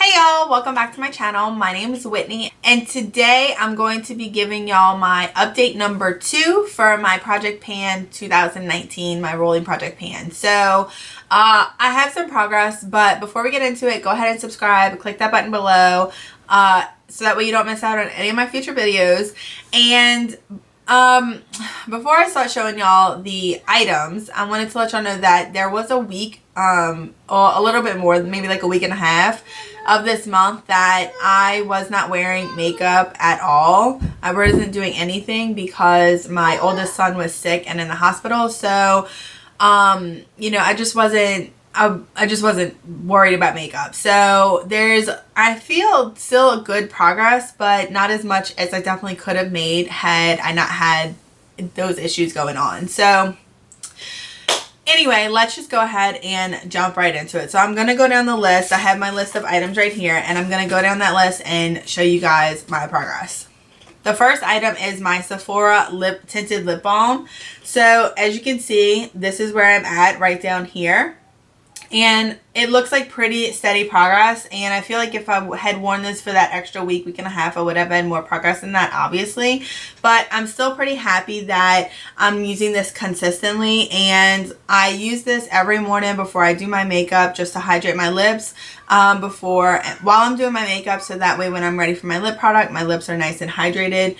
Hey y'all, welcome back to my channel. My name is Whitney and today I'm going to be giving y'all my update number 2 for my Project Pan 2019, my rolling project pan. So I have some progress, but before we get into it, go ahead and subscribe, click that button below so that way you don't miss out on any of my future videos. And before I start showing y'all the items, I wanted to let y'all know that there was a week, or a little bit more, maybe like a week and a half of this month that I was not wearing makeup at all. I wasn't doing anything because my oldest son was sick and in the hospital. So, you know, I just wasn't worried about makeup. So I feel still a good progress, but not as much as I definitely could have made had I not had those issues going on. So anyway, let's just go ahead and jump right into it. So I'm going to go down the list. I have my list of items right here, and I'm going to go down that list and show you guys my progress. The first item is my Sephora tinted lip balm. So as you can see, this is where I'm at right down here. And it looks like pretty steady progress, and I feel like if I had worn this for that extra week and a half, I would have had more progress than that, obviously. But I'm still pretty happy that I'm using this consistently, and I use this every morning before I do my makeup just to hydrate my lips while I'm doing my makeup, so that way when I'm ready for my lip product, my lips are nice and hydrated.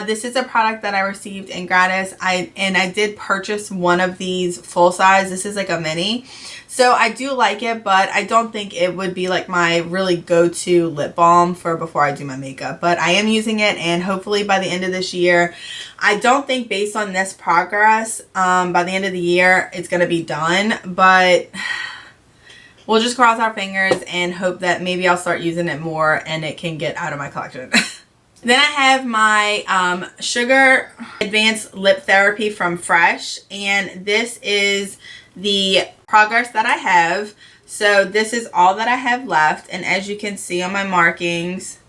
This is a product that I received in gratis. I did purchase one of these full size. This is like a mini. So I do like it, but I don't think it would be like my really go-to lip balm for before I do my makeup. But I am using it, and hopefully by the end of this year, I don't think based on this progress, by the end of the year, it's going to be done. But we'll just cross our fingers and hope that maybe I'll start using it more and it can get out of my collection. Then I have my Sugar Advanced Lip Therapy from Fresh, and this is the progress that I have. So this is all that I have left, and as you can see on my markings,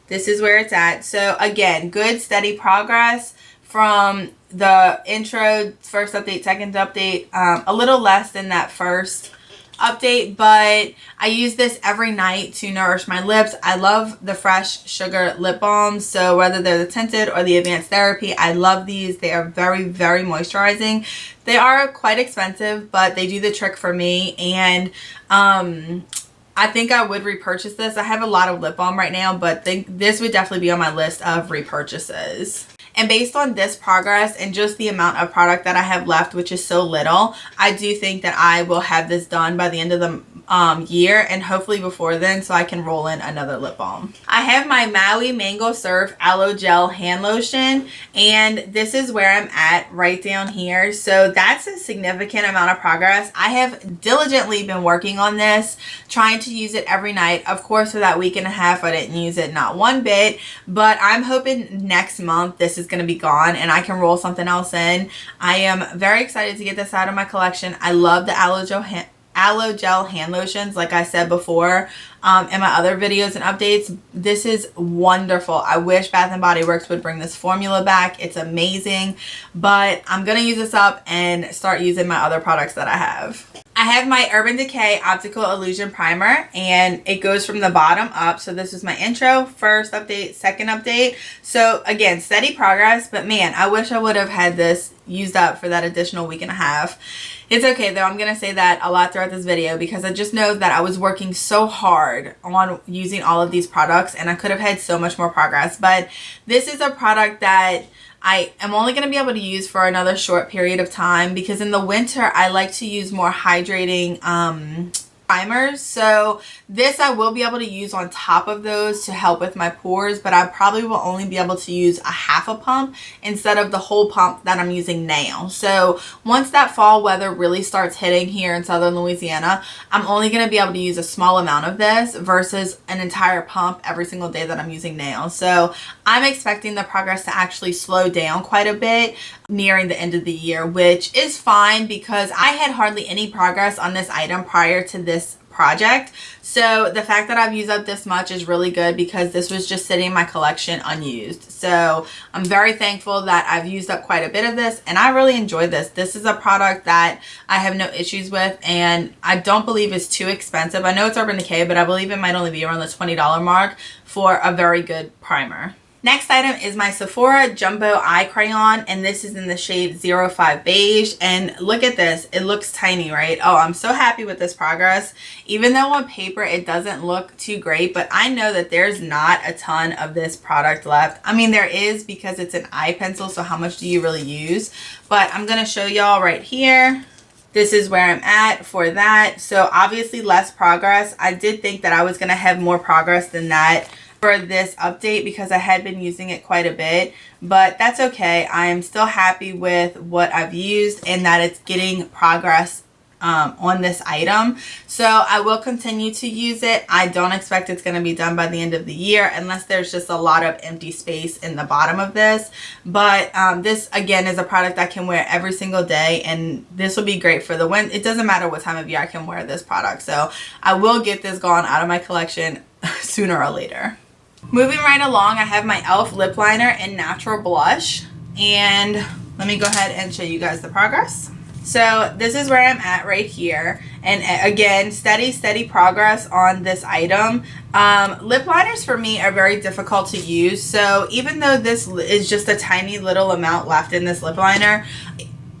this is where it's at. So again, good steady progress from the intro, first update, second update, a little less than that first update, but I use this every night to nourish my lips. I love the Fresh Sugar lip balms, so whether they're the tinted or the advanced therapy, I love these. They are very, very moisturizing. They are quite expensive, but they do the trick for me, and I think I would repurchase this. I have a lot of lip balm right now, but this would definitely be on my list of repurchases. And based on this progress and just the amount of product that I have left, which is so little, I do think that I will have this done by the end of the year, and hopefully before then, so I can roll in another lip balm. I have my Maui Mango Surf Aloe Gel Hand Lotion, and this is where I'm at right down here. So that's a significant amount of progress. I have diligently been working on this, trying to use it every night. Of course, for that week and a half, I didn't use it, not one bit, but I'm hoping next month this is going to be gone and I can roll something else in. I am very excited to get this out of my collection. I love the Aloe Gel hand lotions, like I said before in my other videos and updates. This is wonderful. I wish Bath & Body Works would bring this formula back. It's amazing, but I'm gonna use this up and start using my other products that I have. I have my Urban Decay Optical Illusion Primer, and it goes from the bottom up. So this is my intro, first update, second update. So again, steady progress, but man, I wish I would have had this used up for that additional week and a half. It's okay though, I'm going to say that a lot throughout this video because I just know that I was working so hard on using all of these products and I could have had so much more progress. But this is a product that I am only going to be able to use for another short period of time because in the winter I like to use more hydrating primers. So this I will be able to use on top of those to help with my pores, but I probably will only be able to use a half a pump instead of the whole pump that I'm using now. So once that fall weather really starts hitting here in southern Louisiana, I'm only going to be able to use a small amount of this versus an entire pump every single day that I'm using now. So I'm expecting the progress to actually slow down quite a bit nearing the end of the year, which is fine because I had hardly any progress on this item prior to this project. So the fact that I've used up this much is really good because this was just sitting in my collection unused. So I'm very thankful that I've used up quite a bit of this, and I really enjoy this. This is a product that I have no issues with, and I don't believe it's too expensive. I know it's Urban Decay, but I believe it might only be around the $20 mark for a very good primer. Next item is my Sephora Jumbo Eye Crayon, and this is in the shade 05 Beige. And look at this. It looks tiny, right? Oh, I'm so happy with this progress. Even though on paper it doesn't look too great, but I know that there's not a ton of this product left. I mean, there is because it's an eye pencil, so how much do you really use? But I'm going to show y'all right here. This is where I'm at for that. So obviously less progress. I did think that I was going to have more progress than that for this update because I had been using it quite a bit, but that's okay. I am still happy with what I've used and that it's getting progress on this item. So I will continue to use it. I don't expect it's going to be done by the end of the year unless there's just a lot of empty space in the bottom of this. But this again is a product I can wear every single day, and this will be great for the winter. It doesn't matter what time of year I can wear this product. So I will get this gone out of my collection sooner or later. Moving right along, I have my e.l.f. lip liner in Natural Blush, and let me go ahead and show you guys the progress. So this is where I'm at right here, and again, steady progress on this item. Lip liners for me are very difficult to use, so even though this is just a tiny little amount left in this lip liner,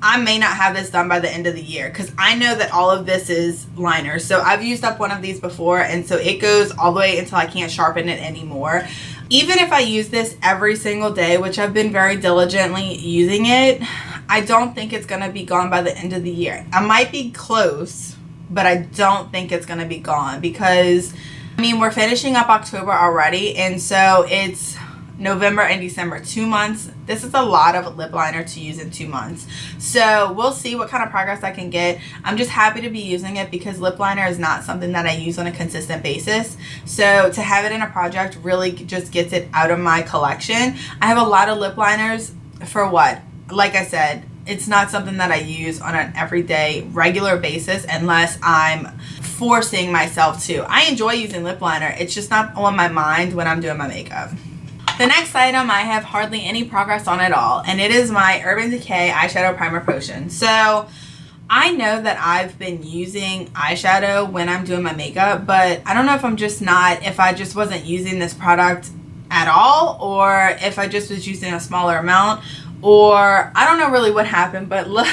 I may not have this done by the end of the year because I know that all of this is liner. So I've used up one of these before, and so it goes all the way until I can't sharpen it anymore. Even if I use this every single day, which I've been very diligently using it, I don't think it's going to be gone by the end of the year. I might be close, but I don't think it's going to be gone because, I mean, we're finishing up October already, and so it's November and December, 2 months. This is a lot of lip liner to use in 2 months. So we'll see what kind of progress I can get. I'm just happy to be using it because lip liner is not something that I use on a consistent basis. So to have it in a project really just gets it out of my collection. I have a lot of lip liners for what? Like I said, it's not something that I use on an everyday regular basis unless I'm forcing myself to. I enjoy using lip liner. It's just not on my mind when I'm doing my makeup. The next item I have hardly any progress on at all, and it is my Urban Decay Eyeshadow Primer Potion. So I know that I've been using eyeshadow when I'm doing my makeup, but I don't know if I just wasn't using this product at all, or if I just was using a smaller amount, or I don't know really what happened, but look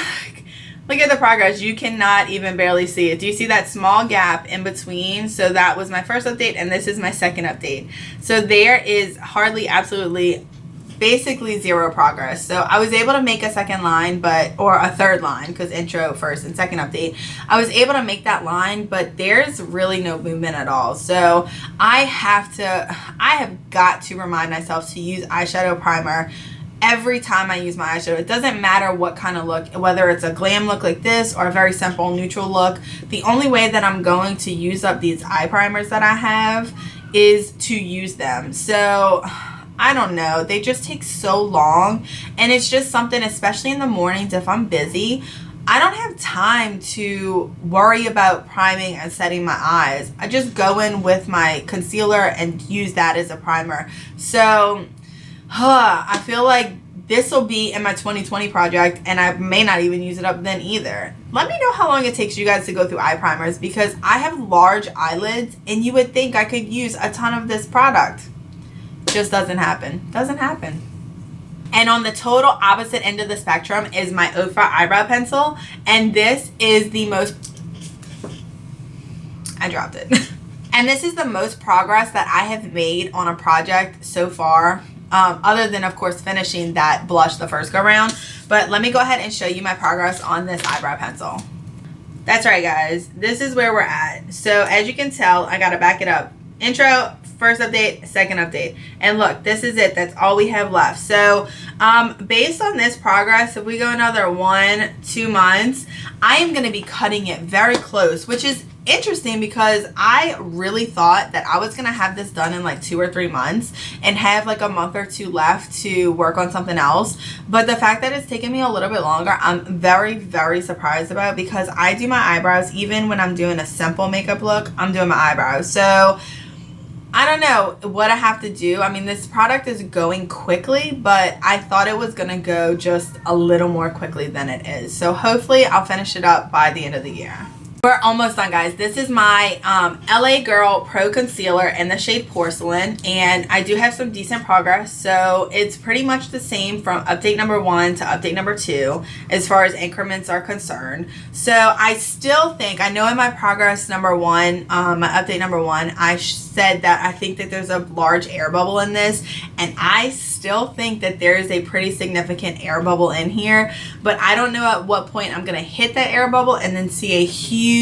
at the progress. You cannot even barely see it. Do you see that small gap in between? So that was my first update, and this is my second update. So there is hardly, absolutely, basically zero progress. So I was able to make a second line, or a third line, because intro first and second update. I was able to make that line, but there's really no movement at all. So I have got to remind myself to use eyeshadow primer every time I use my eyeshadow. It doesn't matter what kind of look, whether it's a glam look like this or a very simple neutral look. The only way that I'm going to use up these eye primers that I have is to use them. So I don't know, they just take so long, and it's just something, especially in the mornings if I'm busy, I don't have time to worry about priming and setting my eyes. I just go in with my concealer and use that as a primer. So I feel like this will be in my 2020 project, and I may not even use it up then either. Let me know how long it takes you guys to go through eye primers, because I have large eyelids and you would think I could use a ton of this product. Just doesn't happen. Doesn't happen. And on the total opposite end of the spectrum is my Ofra eyebrow pencil, and this is the most, I dropped it. And this is the most progress that I have made on a project so far. Other than, of course, finishing that blush the first go round. But let me go ahead and show you my progress on this eyebrow pencil. That's right, guys. This is where we're at. So as you can tell, I gotta back it up. Intro, first update, second update. And look, this is it. That's all we have left. So based on this progress, if we go another 1-2 months, I am going to be cutting it very close, which is interesting because I really thought that I was going to have this done in like 2 or 3 months and have like a month or 2 left to work on something else. But the fact that it's taken me a little bit longer, I'm very, very surprised about, because I do my eyebrows even when I'm doing a simple makeup look. I'm doing my eyebrows. So I don't know what I have to do. I mean, this product is going quickly, but I thought it was going to go just a little more quickly than it is. So hopefully I'll finish it up by the end of the year. We're almost done, guys. This is my LA Girl Pro Concealer in the shade Porcelain, and I do have some decent progress. So it's pretty much the same from update number 1 to update number 2 as far as increments are concerned. So I still think, I know in my progress number 1, my update number 1, I said that I think that there's a large air bubble in this, and I still think that there is a pretty significant air bubble in here, but I don't know at what point I'm going to hit that air bubble and then see a huge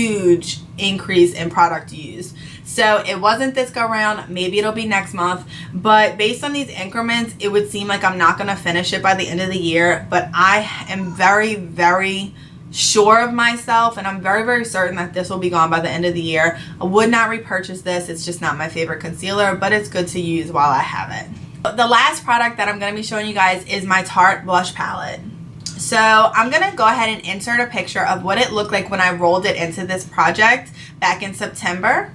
increase in product used. So it wasn't this go round, maybe it'll be next month, but based on these increments, it would seem like I'm not going to finish it by the end of the year. But I am very, very sure of myself, and I'm very, very certain that this will be gone by the end of the year. I would not repurchase this. It's just not my favorite concealer, but it's good to use while I have it. The last product that I'm going to be showing you guys is my Tarte blush palette. So I'm going to go ahead and insert a picture of what it looked like when I rolled it into this project back in September.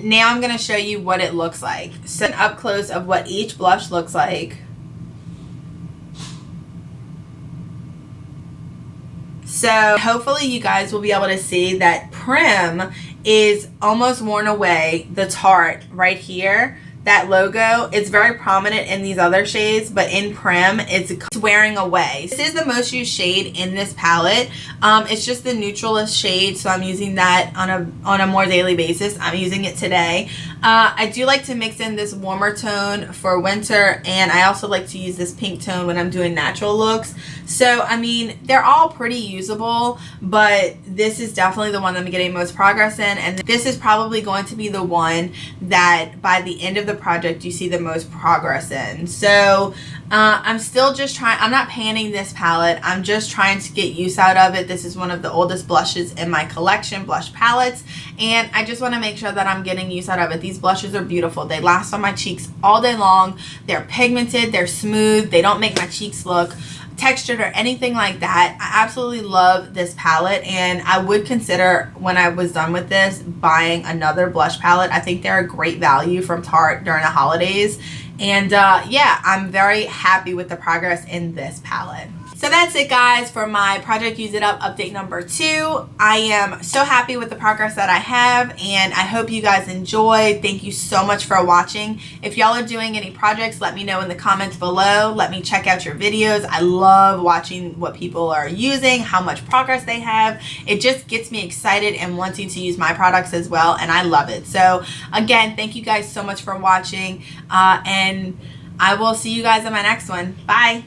Now I'm going to show you what it looks like. So an up close of what each blush looks like. So hopefully you guys will be able to see that Prim is almost worn away. The Tarte right here, that logo, it's very prominent in these other shades, but in Prim it's wearing away. This is the most used shade in this palette. It's just the neutralist shade, so I'm using that on a more daily basis. I'm using it today. I do like to mix in this warmer tone for winter, and I also like to use this pink tone when I'm doing natural looks. So I mean, they're all pretty usable, but this is definitely the one that I'm getting most progress in, and this is probably going to be the one that by the end of the project you see the most progress in. So I'm still just trying, I'm not panning this palette, I'm just trying to get use out of it. This is one of the oldest blushes in my collection, blush palettes, and I just want to make sure that I'm getting use out of it. These blushes are beautiful. They last on my cheeks all day long. They're pigmented, they're smooth, they don't make my cheeks look textured or anything like that. I absolutely love this palette, and I would consider, when I was done with this, buying another blush palette. I think they're a great value from Tarte during the holidays, and yeah, I'm very happy with the progress in this palette. So that's it, guys, for my Project Use It Up update number 2. I am so happy with the progress that I have, and I hope you guys enjoyed. Thank you so much for watching. If y'all are doing any projects, let me know in the comments below. Let me check out your videos. I love watching what people are using, how much progress they have. It just gets me excited and wanting to use my products as well, and I love it. So again, thank you guys so much for watching, and I will see you guys in my next one. Bye.